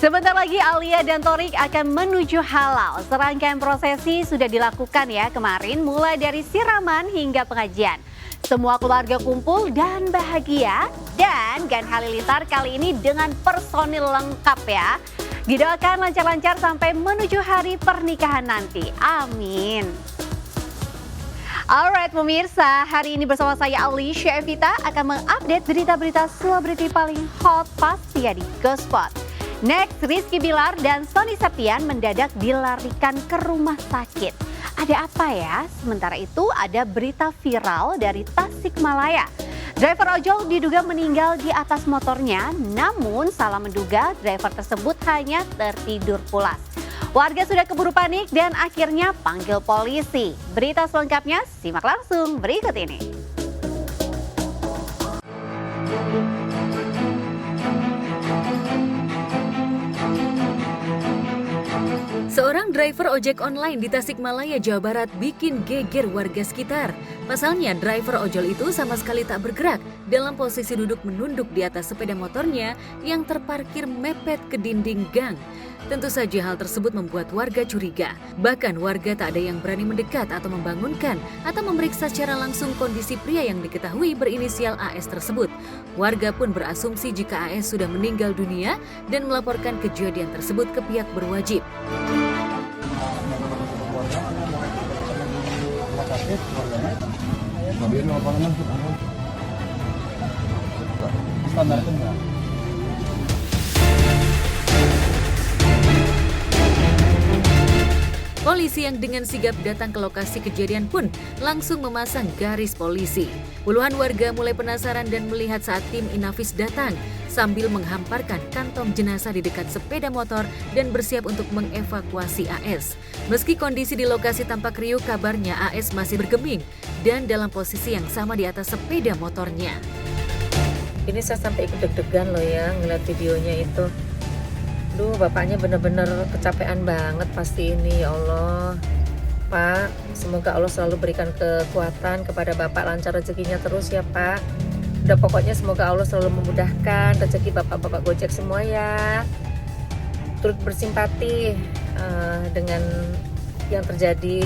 Sebentar lagi Alia dan Thorik akan menuju halal. Serangkaian prosesi sudah dilakukan ya kemarin, mulai dari siraman hingga pengajian. Semua keluarga kumpul dan bahagia. Dan Gan Halilintar kali ini dengan personil lengkap ya. Didoakan lancar-lancar sampai menuju hari pernikahan nanti. Amin. Alright pemirsa, hari ini bersama saya Alicia Evita akan mengupdate berita-berita selebriti paling hot pasti ya di Gospot. Next, Rizky Bilar dan Sony Septian mendadak dilarikan ke rumah sakit. Ada apa ya? Sementara itu ada berita viral dari Tasikmalaya. Driver ojol diduga meninggal di atas motornya, namun salah menduga driver tersebut hanya tertidur pulas. Warga sudah keburu panik dan akhirnya panggil polisi. Berita selengkapnya simak langsung berikut ini. Seorang driver ojek online di Tasikmalaya, Jawa Barat bikin geger warga sekitar. Pasalnya, driver ojol itu sama sekali tak bergerak dalam posisi duduk menunduk di atas sepeda motornya yang terparkir mepet ke dinding gang. Tentu saja hal tersebut membuat warga curiga. Bahkan warga tak ada yang berani mendekat atau membangunkan atau memeriksa secara langsung kondisi pria yang diketahui berinisial AS tersebut. Warga pun berasumsi jika AS sudah meninggal dunia dan melaporkan kejadian tersebut ke pihak berwajib. Polisi yang dengan sigap datang ke lokasi kejadian pun langsung memasang garis polisi. Puluhan warga mulai penasaran dan melihat saat tim Inafis datang sambil menghamparkan kantong jenazah di dekat sepeda motor dan bersiap untuk mengevakuasi AS. Meski kondisi di lokasi tampak riuh, kabarnya AS masih bergeming dan dalam posisi yang sama di atas sepeda motornya. Ini saya sampai ikut deg-degan loh ya ngeliat videonya itu. Duh, bapaknya bener-bener kecapean banget pasti ini, ya Allah. Pak, semoga Allah selalu berikan kekuatan kepada Bapak, lancar rezekinya terus ya Pak. Udah pokoknya semoga Allah selalu memudahkan rezeki Bapak-Bapak Gojek semua ya. Turut bersimpati dengan yang terjadi.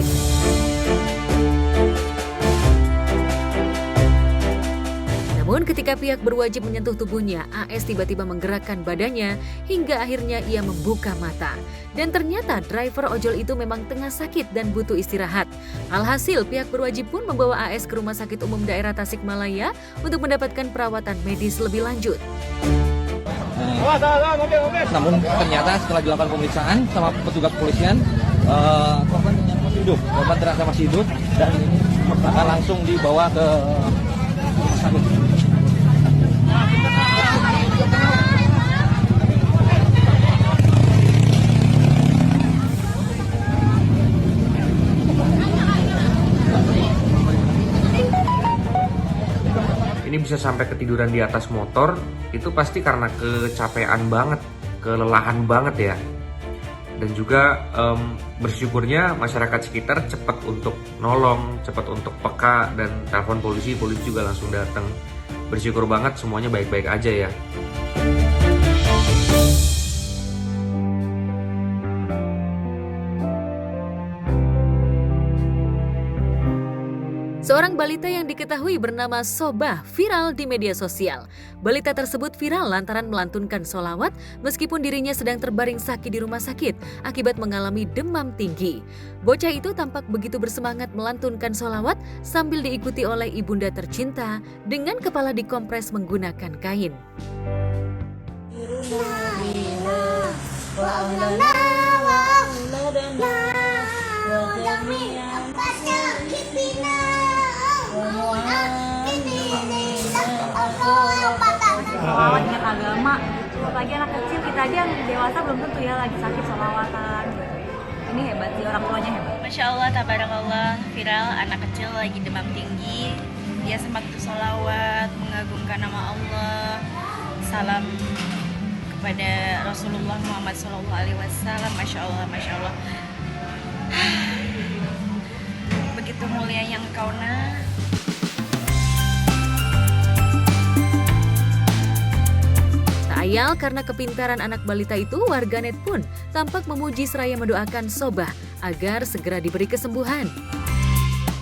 Namun ketika pihak berwajib menyentuh tubuhnya, AS tiba-tiba menggerakkan badannya hingga akhirnya ia membuka mata. Dan ternyata driver ojol itu memang tengah sakit dan butuh istirahat. Alhasil pihak berwajib pun membawa AS ke Rumah Sakit Umum Daerah Tasikmalaya untuk mendapatkan perawatan medis lebih lanjut. Namun ternyata setelah dilakukan pemeriksaan sama petugas kepolisian, korban masih hidup, korban ternyata masih hidup dan akan langsung dibawa ke rumah sakit. Ini bisa sampai ketiduran di atas motor, itu pasti karena kecapean banget, kelelahan banget ya. Dan juga bersyukurnya masyarakat sekitar cepat untuk nolong, cepat untuk peka dan telepon polisi juga langsung datang. Bersyukur banget semuanya baik-baik aja ya. Seorang balita yang diketahui bernama Sobah viral di media sosial. Balita tersebut viral lantaran melantunkan sholawat meskipun dirinya sedang terbaring sakit di rumah sakit akibat mengalami demam tinggi. Bocah itu tampak begitu bersemangat melantunkan sholawat sambil diikuti oleh ibunda tercinta dengan kepala dikompres menggunakan kain. Sholawatnya agama, apalagi anak kecil, kita aja yang dewasa belum tentu ya lagi sakit sholawatan. Ini hebat sih, orang tuanya hebat. Masya Allah, tabarakallah, viral anak kecil lagi demam tinggi, dia sempat sholawat, mengagungkan nama Allah, salam kepada Rasulullah Muhammad SAW. Masya Allah, Masya Allah. Begitu mulianya Engkau, Nak. Sial karena kepintaran anak balita itu, warganet pun tampak memuji seraya mendoakan Sobah agar segera diberi kesembuhan.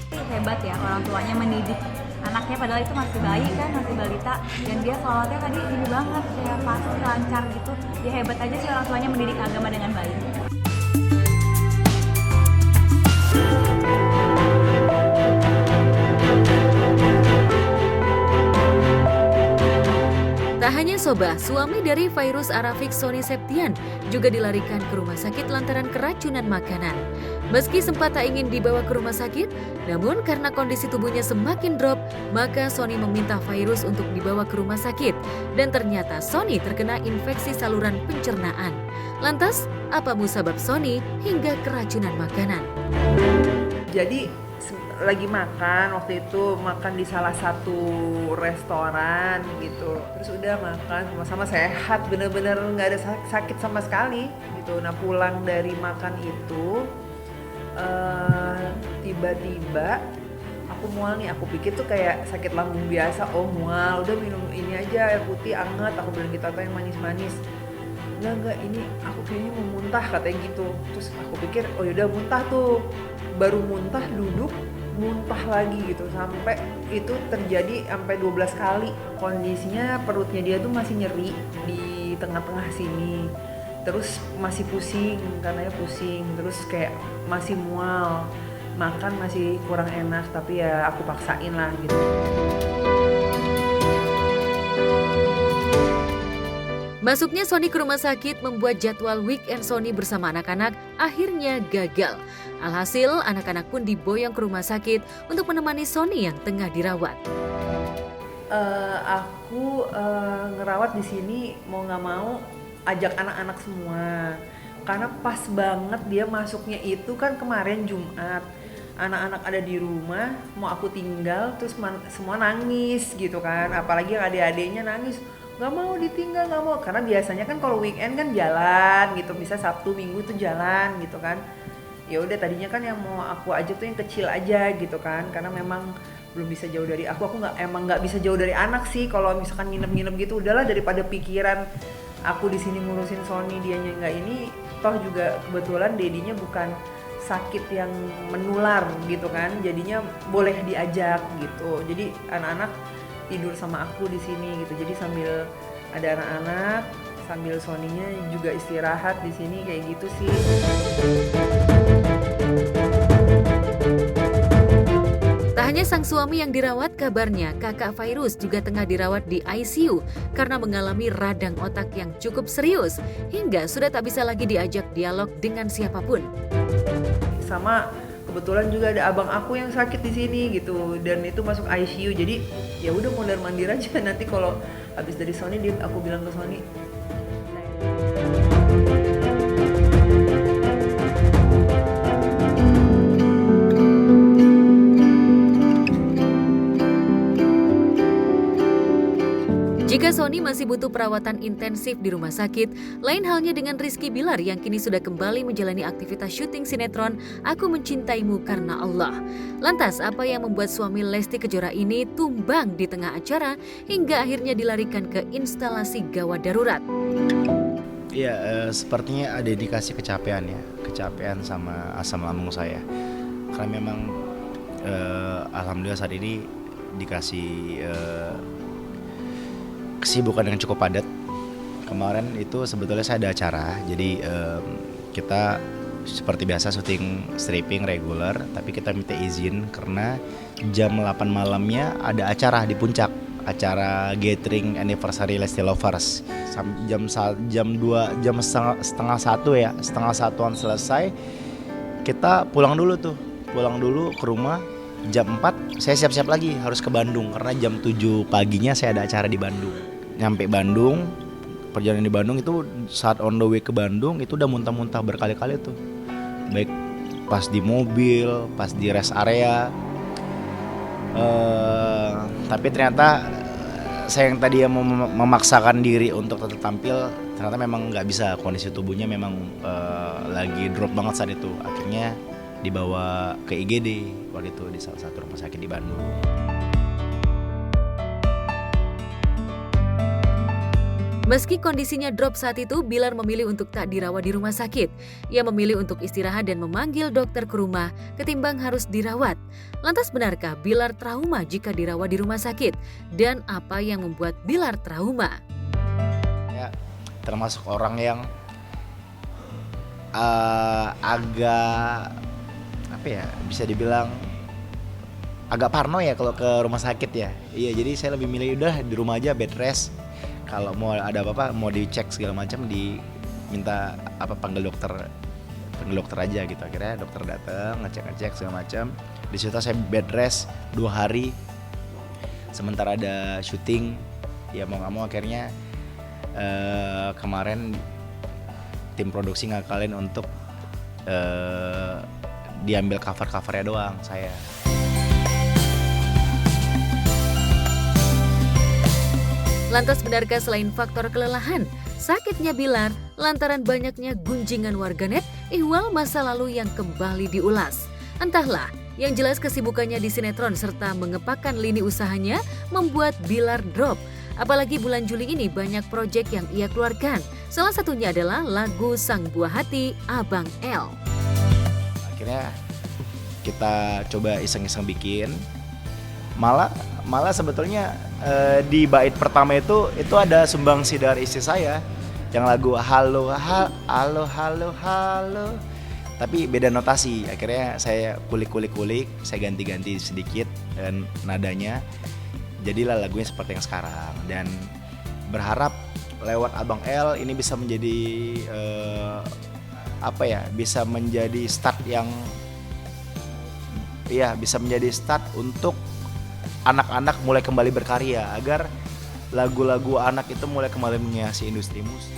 Hebat ya orang tuanya mendidik anaknya padahal itu masih bayi kan, masih balita, dan dia sholawatnya tadi ini banget kayak pasti lancar gitu. Ya hebat aja sih orang tuanya mendidik agama dengan baik. Tak hanya Sobah, suami dari Fairuz Arafik, Sony Septian, juga dilarikan ke rumah sakit lantaran keracunan makanan. Meski sempat tak ingin dibawa ke rumah sakit, namun karena kondisi tubuhnya semakin drop, maka Sony meminta Fairuz untuk dibawa ke rumah sakit. Dan ternyata Sony terkena infeksi saluran pencernaan. Lantas, apa musabab Sony hingga keracunan makanan? Jadi lagi makan, waktu itu makan di salah satu restoran gitu, terus udah makan sama-sama sehat, bener-bener nggak ada sakit sama sekali gitu. Nah pulang dari makan itu tiba-tiba aku mual nih, aku pikir tuh kayak sakit lambung biasa, oh mual, udah minum ini aja air putih anget, aku bilang gitu, atau yang manis-manis. Enggak, ini aku kayaknya mau muntah katanya gitu. Terus aku pikir oh yaudah muntah tuh, baru muntah duduk muntah lagi gitu, sampai itu terjadi sampai 12 kali. Kondisinya perutnya dia tuh masih nyeri di tengah-tengah sini, terus masih pusing, katanya pusing, terus kayak masih mual, makan masih kurang enak, tapi ya aku paksain lah gitu. Masuknya Sony ke rumah sakit membuat jadwal weekend Sony bersama anak-anak akhirnya gagal. Alhasil, anak-anak pun diboyong ke rumah sakit untuk menemani Sony yang tengah dirawat. Aku ngerawat di sini mau nggak mau ajak anak-anak semua, karena pas banget dia masuknya itu kan kemarin Jumat. Anak-anak ada di rumah, mau aku tinggal, terus semua nangis gitu kan, apalagi yang adik-adiknya nangis. Nggak mau ditinggal, nggak mau, karena biasanya kan kalau weekend kan jalan gitu, bisa Sabtu Minggu tuh jalan gitu kan. Ya udah tadinya kan yang mau aku ajak tuh yang kecil aja gitu kan, karena memang belum bisa jauh dari aku nggak bisa jauh dari anak sih. Kalau misalkan nginep-nginep gitu, udahlah daripada pikiran aku di sini ngurusin Sony, dianya nggak ini, toh juga kebetulan dedinya bukan sakit yang menular gitu kan, jadinya boleh diajak gitu. Jadi anak-anak tidur sama aku di sini gitu. Jadi sambil ada anak-anak, sambil Sony-nya juga istirahat di sini kayak gitu sih. Tak hanya sang suami yang dirawat, kabarnya kakak Fairuz juga tengah dirawat di ICU karena mengalami radang otak yang cukup serius hingga sudah tak bisa lagi diajak dialog dengan siapapun. Sama kebetulan juga ada abang aku yang sakit di sini gitu, dan itu masuk ICU. Jadi ya udah mondar-mandir aja, nanti kalau habis dari Sony aku bilang ke Sony. Jika Sony masih butuh perawatan intensif di rumah sakit, lain halnya dengan Rizky Bilar yang kini sudah kembali menjalani aktivitas syuting sinetron Aku Mencintaimu Karena Allah. Lantas, apa yang membuat suami Lesti Kejora ini tumbang di tengah acara hingga akhirnya dilarikan ke instalasi gawat darurat? Iya, sepertinya ada indikasi kecapean ya, kecapean sama asam lambung saya. Karena memang alhamdulillah saat ini dikasih kesibukan yang cukup padat. Kemarin itu sebetulnya saya ada acara, jadi kita seperti biasa syuting stripping reguler, tapi kita minta izin karena jam 8 malamnya ada acara di puncak, acara gathering anniversary Lesti Lovers. Jam setengah satuan selesai, kita pulang dulu ke rumah. Jam 4 saya siap-siap lagi harus ke Bandung karena jam 7 paginya saya ada acara di Bandung. Nyampe Bandung, perjalanan di Bandung itu saat on the way ke Bandung itu udah muntah-muntah berkali-kali tuh. Baik pas di mobil, pas di rest area. Tapi ternyata saya yang tadi yang memaksakan diri untuk tetap tampil, ternyata memang nggak bisa, kondisi tubuhnya memang lagi drop banget saat itu. Akhirnya dibawa ke IGD waktu itu di salah satu rumah sakit di Bandung. Meski kondisinya drop saat itu, Bilar memilih untuk tak dirawat di rumah sakit. Ia memilih untuk istirahat dan memanggil dokter ke rumah ketimbang harus dirawat. Lantas benarkah Bilar trauma jika dirawat di rumah sakit? Dan apa yang membuat Bilar trauma? Ya, termasuk orang yang agak apa ya, bisa dibilang agak parno ya kalau ke rumah sakit ya. Iya, jadi saya lebih milih udah di rumah aja bed rest. Kalau mau ada apa-apa, mau dicek segala macam, diminta panggil dokter aja gitu. Akhirnya dokter datang ngecek segala macam. Di situ saya bed rest 2 hari. Sementara ada syuting, ya mau nggak mau akhirnya kemarin tim produksi ngakalin untuk diambil covernya doang saya. Lantas benarkah selain faktor kelelahan, sakitnya Bilar lantaran banyaknya gunjingan warganet ihwal masa lalu yang kembali diulas? Entahlah, yang jelas kesibukannya di sinetron serta mengepakkan lini usahanya membuat Bilar drop. Apalagi bulan Juli ini banyak proyek yang ia keluarkan. Salah satunya adalah lagu Sang Buah Hati Abang L. Akhirnya kita coba iseng-iseng bikin. Malah sebetulnya di bait pertama itu ada sumbangsi dari istri saya yang lagu halo halo halo halo, tapi beda notasi. Akhirnya saya kulik, saya ganti sedikit dan nadanya, jadilah lagunya seperti yang sekarang. Dan berharap lewat Abang L ini bisa menjadi bisa menjadi start yang bisa menjadi start untuk anak-anak mulai kembali berkarya, agar lagu-lagu anak itu mulai kembali menghiasi industri musik.